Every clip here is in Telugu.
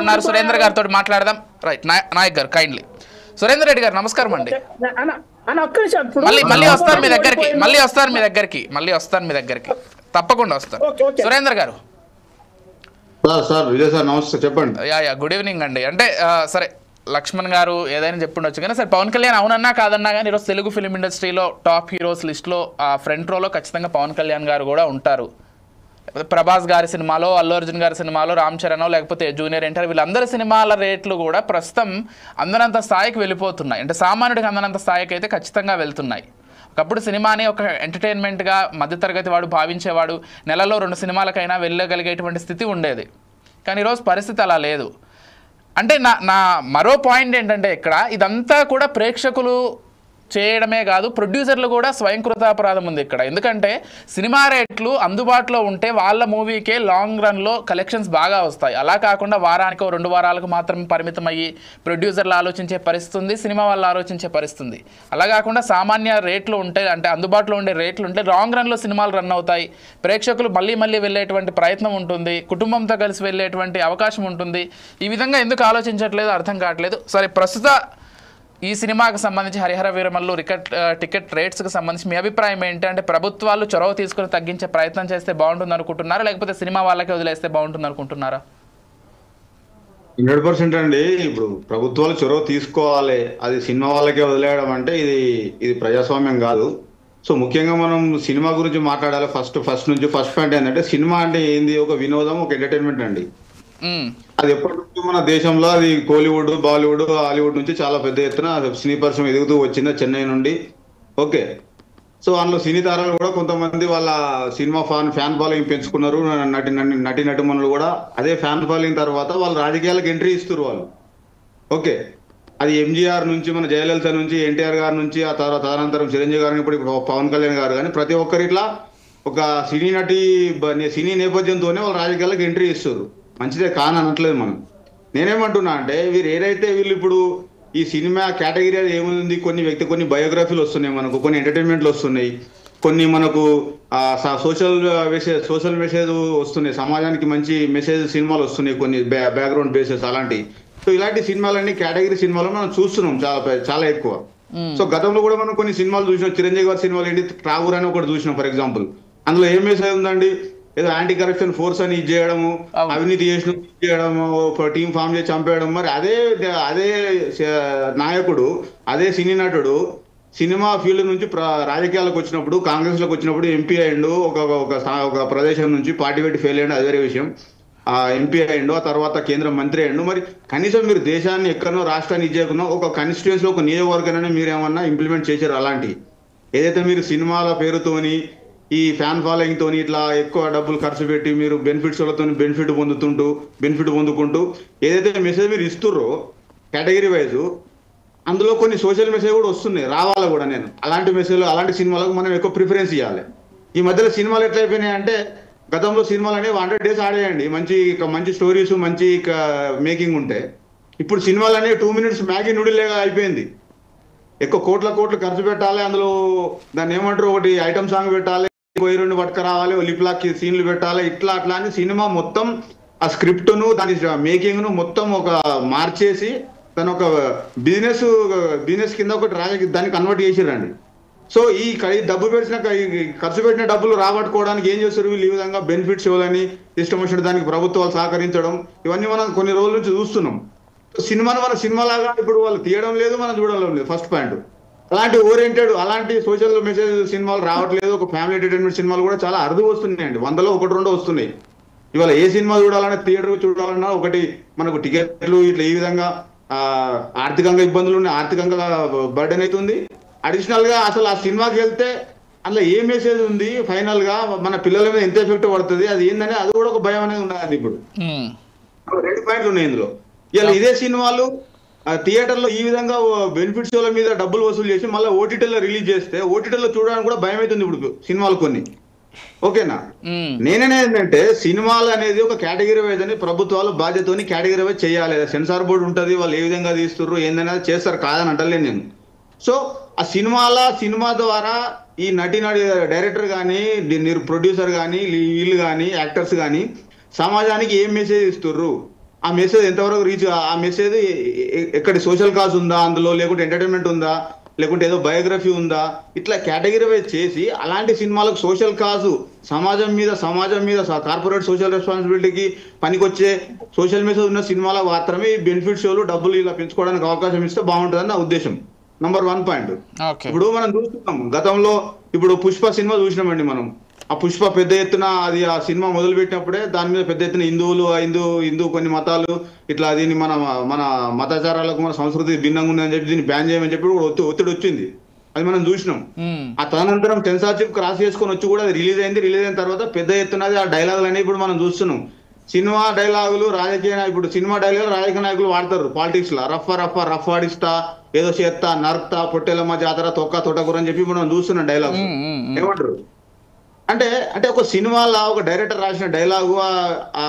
ఉన్నారు సురేంద్ర గారితో మాట్లాడదాం. రైట్, నాయక్ గారు కైండ్లీ. సురేందర్ రెడ్డి గారు నమస్కారం అండి. మళ్ళీ వస్తారు మీ దగ్గరికి తప్పకుండా వస్తారు. సురేందర్ గారు నమస్తే, చెప్పండి. గుడ్ ఈవినింగ్ అండి. అంటే సరే, లక్ష్మణ్ గారు ఏదైనా చెప్పుండొచ్చు కానీ సరే, పవన్ కళ్యాణ్ అవునన్నా కాదన్నా కానీ ఈరోజు తెలుగు ఫిలిం ఇండస్ట్రీలో టాప్ హీరోస్ లిస్ట్లో ఫ్రంట్ రోలో ఖచ్చితంగా పవన్ కళ్యాణ్ గారు కూడా ఉంటారు. లేకపోతే ప్రభాస్ గారి సినిమాలో, అల్లు అర్జున్ గారి సినిమాలో, రామ్ చరణ్ లేకపోతే జూనియర్ ఎన్టీఆర్ వీళ్ళందరి సినిమాల రేట్లు కూడా ప్రస్తుతం అందనంత స్థాయికి వెళ్ళిపోతున్నాయి. అంటే సామాన్యుడికి అందనంత స్థాయికి అయితే ఖచ్చితంగా వెళ్తున్నాయి. ఒకప్పుడు సినిమాని ఒక ఎంటర్టైన్మెంట్గా మధ్యతరగతి వాడు భావించేవాడు, నెలలో 2 సినిమాలకైనా వెళ్ళగలిగేటువంటి స్థితి ఉండేది. కానీ ఈరోజు పరిస్థితి అలా లేదు. అంటే నా మరో పాయింట్ ఏంటంటే ఇక్కడ ఇదంతా కూడా ప్రేక్షకులు చేయడమే కాదు, ప్రొడ్యూసర్లు కూడా స్వయంకృతాపరాధం ఉంది ఇక్కడ. ఎందుకంటే సినిమా రేట్లు అందుబాటులో ఉంటే వాళ్ళ మూవీకే లాంగ్ రన్లో కలెక్షన్స్ బాగా వస్తాయి. అలా కాకుండా వారానికో 2 వారాలకు మాత్రమే పరిమితం అయ్యి ప్రొడ్యూసర్లు ఆలోచించే పరిస్థితి ఉంది, సినిమా వాళ్ళు ఆలోచించే పరిస్థితి ఉంది. అలా కాకుండా సామాన్య రేట్లు ఉంటే, అంటే అందుబాటులో ఉండే రేట్లు ఉంటే లాంగ్ రన్లో సినిమాలు రన్ అవుతాయి, ప్రేక్షకులు మళ్ళీ వెళ్ళేటువంటి ప్రయత్నం ఉంటుంది, కుటుంబంతో కలిసి వెళ్ళేటువంటి అవకాశం ఉంటుంది. ఈ విధంగా ఎందుకు ఆలోచించట్లేదు అర్థం కావట్లేదు. సరే, ప్రస్తుత ఈ సినిమాకి సంబంధించి హరిహర వీరమల్లు టికెట్ రేట్స్కి సంబంధించి మీ అభిప్రాయం ఏంటి? అంటే ప్రభుత్వాలు చొరవ తీసుకుని తగ్గించే ప్రయత్నం చేస్తే బాగుంటుంది అనుకుంటున్నారా, లేకపోతే సినిమా వాళ్ళకే వదిలేస్తే బాగుంటుంది అనుకుంటున్నారా? 100% అండి. ఇప్పుడు ప్రభుత్వాలు చొరవ తీసుకోవాలి, అది సినిమా వాళ్ళకే వదిలేయడం అంటే ఇది ప్రజాస్వామ్యం కాదు. సో ముఖ్యంగా మనం సినిమా గురించి మాట్లాడాలి. ఫస్ట్ పాయింట్ ఏంటంటే, సినిమా అంటే ఏంది? ఒక వినోదం, ఒక ఎంటర్టైన్మెంట్ అండి. అది ఎప్పటి నుంచి మన దేశంలో అది కోలీవుడ్, బాలీవుడ్, హాలీవుడ్ నుంచి చాలా పెద్ద ఎత్తున సినీ పరిశ్రమ ఎదుగుతూ వచ్చింది, చెన్నై నుండి. ఓకే, సో అందులో సినీ తారాలు కూడా కొంతమంది వాళ్ళ సినిమా ఫ్యాన్ ఫాలోయింగ్ పెంచుకున్నారు. నటీనటుమణులు కూడా అదే ఫ్యాన్ ఫాలోయింగ్ తర్వాత వాళ్ళు రాజకీయాలకు ఎంట్రీ ఇస్తారు వాళ్ళు. ఓకే, అది ఎంజీఆర్ నుంచి, మన జయలలిత నుంచి, ఎన్టీఆర్ గారి నుంచి, ఆ తర్వాత తదనంతరం చిరంజీవి గారిని, ఇప్పుడు పవన్ కళ్యాణ్ గారు, కానీ ప్రతి ఒక్కరు ఇట్లా ఒక సినీ నేపథ్యంతోనే వాళ్ళు రాజకీయాలకు ఎంట్రీ ఇస్తారు. మంచిదే కాని అనట్లేదు మనం. నేనేమంటున్నా అంటే, వీళ్ళు ఇప్పుడు ఈ సినిమా కేటగిరీ ఏముంది, కొన్ని బయోగ్రఫీలు వస్తున్నాయి మనకు, కొన్ని ఎంటర్టైన్మెంట్లు వస్తున్నాయి, కొన్ని మనకు సోషల్ మెసేజ్ వస్తున్నాయి, సమాజానికి మంచి మెసేజ్ సినిమాలు వస్తున్నాయి, కొన్ని బ్యాక్గ్రౌండ్ బేసెస్ అలాంటి. సో ఇలాంటి సినిమాలన్నీ కేటగిరీ సినిమాలు మనం చూస్తున్నాం చాలా ఎక్కువ. సో గతంలో కూడా మనం కొన్ని సినిమాలు చూసినాం. చిరంజీవి గారి సినిమాలు ఏంటి, ట్రావూర్ అని ఒకటి చూసినాం ఫర్ ఎగ్జాంపుల్. అందులో ఏం మెసేజ్ ఉందండి? ఏదో యాంటీ కరప్షన్ ఫోర్స్ అని ఇది చేయడము, అవినీతి చేయడము, టీం ఫామ్ చేసి చంపేయడం. మరి అదే నాయకుడు, అదే సినీ నటుడు సినిమా ఫీల్డ్ నుంచి రాజకీయాలకు వచ్చినప్పుడు, కాంగ్రెస్ లోకి వచ్చినప్పుడు ఎంపీ అయ్యిండు. ఒక ప్రదేశం నుంచి పార్టీ పెట్టి ఫెయిల్ అయ్యిండు, అది వేరే విషయం. ఎంపీ అయ్యిండు, ఆ తర్వాత కేంద్ర మంత్రి అయ్యిండు. మరి కనీసం మీరు దేశాన్ని ఎక్కడనో రాష్ట్రాన్ని ఇది చేయకుండా ఒక కాన్స్టిట్యుయెన్సీలో ఒక నియోజకవర్గాన్ని మీరు ఏమన్నా ఇంప్లిమెంట్ చేశారు? అలాంటి ఏదైతే మీరు సినిమాల పేరుతోని, ఈ ఫ్యాన్ ఫాలోయింగ్ తోని ఇట్లా ఎక్కువ డబ్బులు ఖర్చు పెట్టి మీరు బెనిఫిట్స్లతో బెనిఫిట్ పొందుకుంటూ ఏదైతే మెసేజ్ మీరు ఇస్తుర్రో కేటగిరీ వైజ్, అందులో కొన్ని సోషల్ మెసేజ్ కూడా వస్తున్నాయి, రావాలి కూడా. నేను అలాంటి మెసేజ్లు, అలాంటి సినిమాలకు మనం ఎక్కువ ప్రిఫరెన్స్ ఇవ్వాలి. ఈ మధ్యలో సినిమాలు ఎట్లయిపోయినాయి అంటే, గతంలో సినిమాలు అనేవి 100 days ఆడేయండి, మంచి స్టోరీస్, మంచి మేకింగ్ ఉంటే. ఇప్పుడు సినిమాలు అనేవి 2 minutes మ్యాగీ నూడిల్గా అయిపోయింది. ఎక్కువ కోట్లు ఖర్చు పెట్టాలి, అందులో దాన్ని ఏమంటారు, ఒకటి ఐటమ్ సాంగ్ పెట్టాలి, 2 పట్టుక రావాలి, లిప్లాక్ సీన్లు పెట్టాలి, అట్లా అని సినిమా మొత్తం ఆ స్క్రిప్ట్ను, దాని మేకింగ్ ను మొత్తం ఒక మార్చేసి దాని ఒక బిజినెస్ కింద ఒకటి దాన్ని కన్వర్ట్ చేసిరండి. సో ఈ ఖర్చు పెట్టిన డబ్బులు రాబట్టుకోవడానికి ఏం చేస్తారు వీళ్ళు? ఈ విధంగా బెనిఫిట్స్ ఇవ్వాలని ఇష్టం వచ్చిన దానికి ప్రభుత్వాలు సహకరించడం, ఇవన్నీ మనం కొన్ని రోజుల నుంచి చూస్తున్నాం. సినిమాను మన సినిమాలాగా ఇప్పుడు వాళ్ళు తీయడం లేదు, మనం చూడడం లేదు. ఫస్ట్ పాయింట్, అలాంటి ఓరియంటెడ్, అలాంటి సోషల్ మెసేజ్ సినిమాలు రావట్లేదు. ఒక ఫ్యామిలీ ఎంటర్టైన్మెంట్ సినిమాలు కూడా చాలా అరుదు వస్తున్నాయండి, 100లో 1-2 వస్తున్నాయి. ఇవాళ ఏ సినిమా చూడాలన్నా, థియేటర్ చూడాలన్నా ఒకటి మనకు టికెట్లు ఇట్లా ఈ విధంగా ఆర్థికంగా ఇబ్బందులు ఉన్నాయి, ఆర్థికంగా బర్డెన్ అవుతుంది. అడిషనల్ గా అసలు ఆ సినిమాకి వెళ్తే అందులో ఏ మెసేజ్ ఉంది, ఫైనల్ గా మన పిల్లల మీద ఎంత ఎఫెక్ట్ పడుతుంది, అది ఏంటనే అది కూడా ఒక భయం అనేది ఉన్నది. ఇప్పుడు 2 పాయింట్లు ఉన్నాయి ఇందులో. ఇలా ఇదే సినిమాలు థియేటర్లో ఈ విధంగా బెనిఫిట్ షోల మీద డబ్బులు వసూలు చేసి మళ్ళీ ఓటీటీలో రిలీజ్ చేస్తే, ఓటీటీలో చూడడానికి కూడా భయం అవుతుంది ఇప్పుడు సినిమాలు కొన్ని. ఓకేనా, ఏంటంటే సినిమాలు అనేది ఒక కేటగిరీ వైజ్ అని ప్రభుత్వాలు బాధ్యతని కేటగిరీ వైజ్ చేయాలి. సెన్సార్ బోర్డు ఉంటుంది, వాళ్ళు ఏ విధంగా తీస్తుర్రు ఏందనేది చేస్తారు, కాదని అంటలేను నేను. సో ఆ సినిమా ద్వారా ఈ డైరెక్టర్ కానీ, ప్రొడ్యూసర్ కానీ, వీళ్ళు కానీ, యాక్టర్స్ కానీ సమాజానికి ఏం మెసేజ్ ఇస్తుర్రు, ఆ మెసేజ్ ఎంతవరకు రీచ్, ఆ మెసేజ్ ఎక్కడ సోషల్ కాజ్ ఉందా అందులో, లేకుంటే ఎంటర్టైన్మెంట్ ఉందా, లేకుంటే ఏదో బయోగ్రఫీ ఉందా, ఇట్లా కేటగిరీ వైజ్ చేసి అలాంటి సినిమాలకు సోషల్ కాజు, సమాజం మీద కార్పొరేట్ సోషల్ రెస్పాన్సిబిలిటీకి పనికొచ్చే సోషల్ మెసేజ్ ఉన్న సినిమాలకు మాత్రమే ఈ బెనిఫిట్ షోలు డబ్బులు ఇలా పెంచుకోవడానికి అవకాశం ఇస్తే బాగుంటుందని నా ఉద్దేశం. Number 1 point. ఇప్పుడు మనం చూస్తున్నాం గతంలో, ఇప్పుడు పుష్ప సినిమా చూసినామండి మనం. ఆ పుష్ప పెద్ద ఎత్తున అది ఆ సినిమా మొదలు పెట్టినప్పుడే దాని మీద పెద్ద ఎత్తున హిందూ కొన్ని మతాలు ఇట్లా దీన్ని మన మతాచారాలకు మన సంస్కృతి భిన్నంగా ఉందని చెప్పి దీన్ని బ్యాన్ చేయమని చెప్పి ఒత్తిడి వచ్చింది. అది మనం చూసినాం. ఆ తదనంతరం సెన్సార్షిప్ క్రాస్ చేసుకొని వచ్చి కూడా అది రిలీజ్ అయిన తర్వాత పెద్ద ఎత్తున ఆ డైలాగులు అనేవి ఇప్పుడు మనం చూస్తున్నాం. సినిమా డైలాగులు ఇప్పుడు సినిమా డైలాగులు రాజకీయ నాయకులు వాడతారు పాలిటిక్స్ లో. రఫ్ ఆడిస్తా, ఏదో చేత్తా, నర్తా, పొట్టెలమ్మ జాతర, తొక్క తొట్టకూర అని చెప్పి మనం చూస్తున్నాం డైలాగ్. ఏమంటారు అంటే ఒక సినిమాలో ఒక డైరెక్టర్ రాసిన డైలాగు, ఆ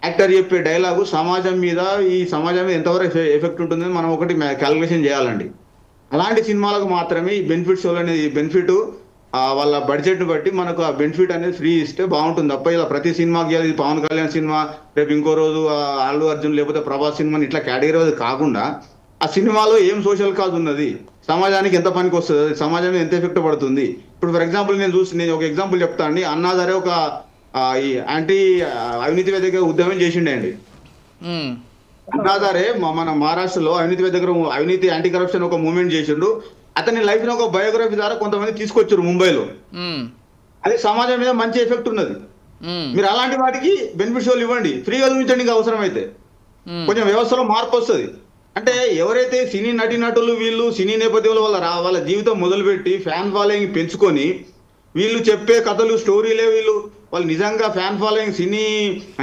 యాక్టర్ చెప్పే డైలాగు ఈ సమాజం మీద ఎంతవరకు ఎఫెక్ట్ ఉంటుందని మనం ఒకటి క్యాలిక్యులేషన్ చేయాలండి. అలాంటి సినిమాలకు మాత్రమే ఈ బెనిఫిట్ షోలు అనేది, బెనిఫిట్ వాళ్ళ బడ్జెట్ బట్టి మనకు ఆ బెనిఫిట్ అనేది ఫ్రీ ఇస్తే బాగుంటుంది తప్ప ఇలా ప్రతి సినిమాకి ఇది పవన్ కళ్యాణ్ సినిమా, రేపు ఇంకో రోజు అల్లు అర్జున్ లేకపోతే ప్రభాస్ సినిమాని ఇట్లా కేటగిరీ కాకుండా ఆ సినిమాలో ఏం సోషల్ కాజ్ ఉన్నది, సమాజానికి ఎంత పనికి వస్తుంది, సమాజం మీద ఎంత ఎఫెక్ట్ పడుతుంది. ఇప్పుడు ఫర్ ఎగ్జాంపుల్ నేను ఒక ఎగ్జాంపుల్ చెప్తా అండి. అన్నాదరే ఒక ఈ యాంటీ అవినీతి వ్యతిరేక ఉద్యమం చేసిండే అండి. అన్నాదరే మన మహారాష్ట్రలో అవినీతి యాంటీ కరప్షన్ ఒక మూవ్మెంట్ చేసిండు. అతని లైఫ్ లో ఒక బయోగ్రఫీ ద్వారా కొంతమంది తీసుకొచ్చారు ముంబైలో. అది సమాజం మీద మంచి ఎఫెక్ట్ ఉన్నది. మీరు అలాంటి వాటికి బెనిఫిట్ షోలు ఇవ్వండి, ఫ్రీగా చూపించండి. ఇంకా అవసరం అయితే కొంచెం వ్యవస్థలో మార్పు వస్తుంది. అంటే ఎవరైతే సినీ నటులు వీళ్ళు సినీ నేపథ్యంలో వాళ్ళ జీవితం మొదలుపెట్టి ఫ్యాన్ ఫాలోయింగ్ పెంచుకొని వీళ్ళు చెప్పే కథలు స్టోరీలే వాళ్ళు నిజంగా ఫ్యాన్ ఫాలోయింగ్ సినీ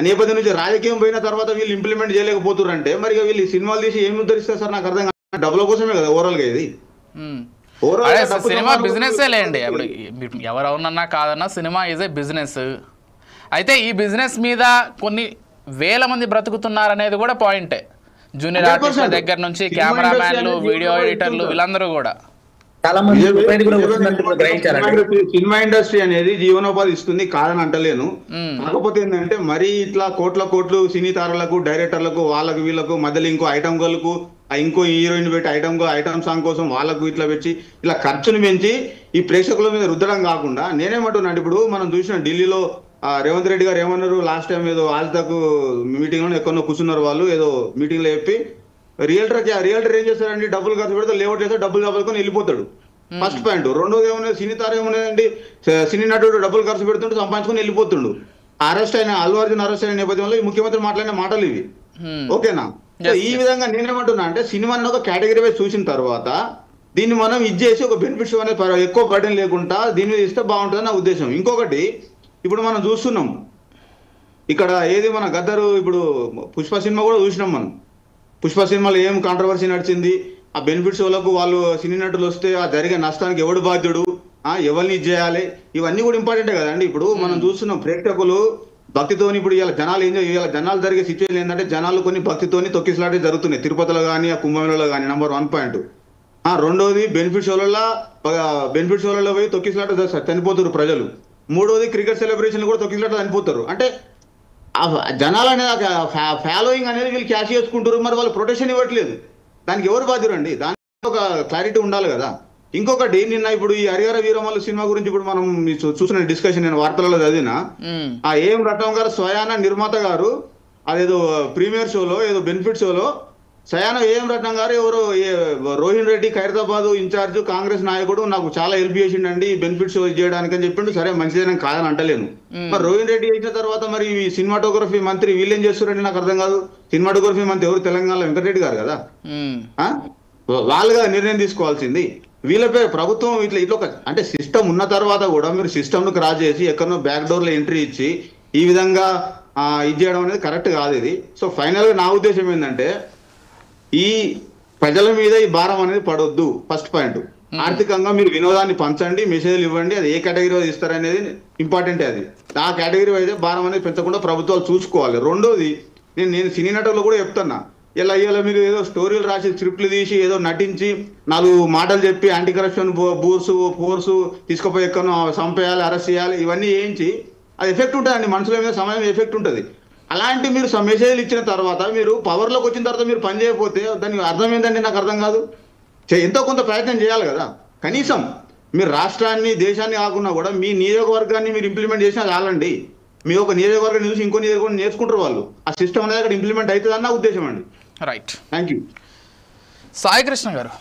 నేపథ్యం నుంచి రాజకీయం పోయిన తర్వాత వీళ్ళు ఇంప్లిమెంట్ చేయలేకపోతున్నారంటే మరి వీళ్ళు సినిమాలు తీసి ఏమి ఉద్ధరిస్తారు సార్? నాకు అర్థం కాదు. డబ్బుల కోసమే కదా ఓవరాల్ గా ఇది. సినిమా బిజినెస్ లేండి. అప్పుడు ఎవరు అవునన్నా కాదన్నా సినిమా ఈజ్ ఏ బిజినెస్. అయితే ఈ బిజినెస్ మీద కొన్ని వేల మంది బ్రతుకుతున్నారనేది కూడా పాయింటే. జూనియర్ ఆర్టిస్టుల దగ్గర నుంచి కెమెరామ్యాన్లు, వీడియో ఎడిటర్లు, వీళ్ళందరూ కూడా సినిమా ఇండస్ట్రీ అనేది జీవనోపాధి ఇస్తుంది, కాదని అంటలేను. కాకపోతే ఏంటంటే మరి ఇట్లా కోట్లు సినీ తారలకు, డైరెక్టర్లకు, వాళ్ళకు వీళ్ళకు మధ్యలో ఇంకో ఐటమ్ గర్లకు, ఇంకో హీరోయిన్ పెట్టి ఐటమ్ సాంగ్ కోసం వాళ్ళకు ఇట్లా పెట్టి ఇలా ఖర్చును పెంచి ఈ ప్రేక్షకుల మీద రుద్దడం కాకుండా నేనేమంటున్నా, ఇప్పుడు మనం చూసిన ఢిల్లీలో రేవంత్ రెడ్డి గారు ఏమన్నారు లాస్ట్ టైం, ఏదో ఆజ్ తక్ మీటింగ్ లో ఎక్కడో కూర్చున్నారు వాళ్ళు, ఏదో మీటింగ్ లో చెప్పి రియల్టర్ ఏం చేస్తారండి, డబ్బులు ఖర్చు పెడితే లేఅవుట్ చేస్తే డబ్బులు కాపాడుకొని వెళ్ళిపోతాడు. First point. రెండోది ఏమున్నది, సినీ తార ఏమున్నదండి, సినీ నటుడు డబ్బులు ఖర్చు పెడుతుంటూ సంపాదించుకొని వెళ్ళిపోతుండు. అల్లు అర్జున్ అరెస్ట్ అయిన నేపథ్యంలో ఈ ముఖ్యమంత్రి మాట్లాడిన మాటలు ఇవి. ఓకేనా? ఈ విధంగా నేనేమంటున్నా అంటే సినిమాని ఒక కేటగిరీ వైజ్ చూసిన తర్వాత దీన్ని మనం ఇచ్చేసి ఒక బెనిఫిట్ షో అనేది ఎక్కువ బర్డెన్ లేకుండా దీని మీద ఇస్తే బాగుంటుందని నా ఉద్దేశం. ఇంకొకటి, ఇప్పుడు మనం చూస్తున్నాం ఇక్కడ ఏది మన గద్దరు, ఇప్పుడు పుష్ప సినిమా కూడా చూసినాం మనం. పుష్ప సినిమాలో ఏం కాంట్రవర్సీ నడిచింది, ఆ బెనిఫిట్ షోలకు వాళ్ళు సినీ నటులు వస్తే ఆ జరిగే నష్టానికి ఎవడు బాధ్యుడు, ఎవరిని చేయాలి, ఇవన్నీ కూడా ఇంపార్టెంటే కదండి. ఇప్పుడు మనం చూస్తున్నాం ప్రేక్షకులు భక్తితోని, ఇప్పుడు ఇవాళ జనాలు జరిగే సిచ్యువేషన్ ఏంటంటే జనాలు కొన్ని భక్తితోని తొక్కిసలాటే జరుగుతున్నాయి తిరుపతిలో కానీ ఆ కుంభమేళలో కానీ. Number 1 point. రెండోది బెనిఫిట్ షోలలో పోయి తొక్కిసలాట చనిపోతారు ప్రజలు. మూడోది క్రికెట్ సెలబ్రేషన్ కూడా తొక్కిసలాట చనిపోతారు. అంటే జనాలు అనేది ఫాలోయింగ్ అనేది వీళ్ళు క్యాష్ చేసుకుంటారు, మరి వాళ్ళు ప్రొటెక్షన్ ఇవ్వట్లేదు. దానికి ఎవరు బాధ్యురండి? దానికి ఒక క్లారిటీ ఉండాలి కదా. ఇంకొకటి, నిన్న ఇప్పుడు ఈ హరిహర వీరమల్లు సినిమా గురించి ఇప్పుడు మనం చూసిన డిస్కషన్ నేను వార్తలలో చదివిన, ఆ ఏం రత్నం గారు స్వయాన నిర్మాత గారు అదేదో ప్రీమియర్ షోలో ఏదో బెనిఫిట్ షోలో స్వయాన ఏం రత్నం గారు ఎవరో రోహిన్ రెడ్డి ఖైరతాబాద్ ఇన్ఛార్జ్ కాంగ్రెస్ నాయకుడు నాకు చాలా హెల్ప్ చేసిండండి ఈ బెనిఫిట్ షో చేయడానికి అని చెప్పిండు. సరే, మంచిదే, నేను కాదని అంటలేను. మరి రోహిన్ రెడ్డి చేసిన తర్వాత మరి సినిమాటోగ్రఫీ మంత్రి వీళ్ళేం చేస్తారండి నాకు అర్థం కాదు. సినిమాటోగ్రఫీ మంత్రి ఎవరు? తెలంగాణలో వెంకటరెడ్డి గారు కదా. వాళ్ళుగా నిర్ణయం తీసుకోవాల్సింది. వీళ్ళ పేరు ప్రభుత్వం ఇట్లా అంటే సిస్టమ్ ఉన్న తర్వాత కూడా మీరు సిస్టమ్ను క్రాస్ చేసి ఎక్కడో బ్యాక్ డోర్లో ఎంట్రీ ఇచ్చి ఈ విధంగా ఇది చేయడం అనేది కరెక్ట్ కాదు ఇది. సో ఫైనల్గా నా ఉద్దేశం ఏంటంటే ఈ ప్రజల మీద ఈ భారం అనేది పడొద్దు. First point. ఆర్థికంగా మీరు వినోదాన్ని పంచండి, మెసేజ్లు ఇవ్వండి, అది ఏ కేటగిరీ వైజ్ ఇస్తారనేది ఇంపార్టెంటే. అది ఆ కేటగిరీ వైజ్ భారం అనేది పెంచకుండా ప్రభుత్వాలు చూసుకోవాలి. రెండోది, నేను సినీ నటులు కూడా చెప్తున్నా, ఇలా మీరు ఏదో స్టోరీలు రాసి స్క్రిప్ట్లు తీసి ఏదో నటించి 4 మాటలు చెప్పి యాంటీ కరప్షన్ ఫోర్సు తీసుకుపోయి ఎక్కడో చంపేయాలి, అరెస్ట్ చేయాలి, ఇవన్నీ వేయించి అది ఎఫెక్ట్ ఉంటుందండి మనుషుల మీద, సమయం ఎఫెక్ట్ ఉంటుంది. అలాంటి మీరు మెసేజ్లు ఇచ్చిన తర్వాత మీరు పవర్లోకి వచ్చిన తర్వాత మీరు పని చేయకపోతే దానికి అర్థం ఏంటంటే నాకు అర్థం కాదు. ఎంతో కొంత ప్రయత్నం చేయాలి కదా. కనీసం మీరు రాష్ట్రాన్ని దేశాన్ని కాకుండా కూడా మీ నియోజకవర్గాన్ని మీరు ఇంప్లిమెంట్ చేసినా చాలండి. మీ ఒక నియోజకవర్గం చూసి ఇంకో నియోజకవర్గం నేర్చుకుంటారు వాళ్ళు. ఆ సిస్టమ్ అనేది అక్కడ ఇంప్లిమెంట్ అవుతుంది అన్న ఉద్దేశం అండి. Right, thank you. Sai Krishna గారు.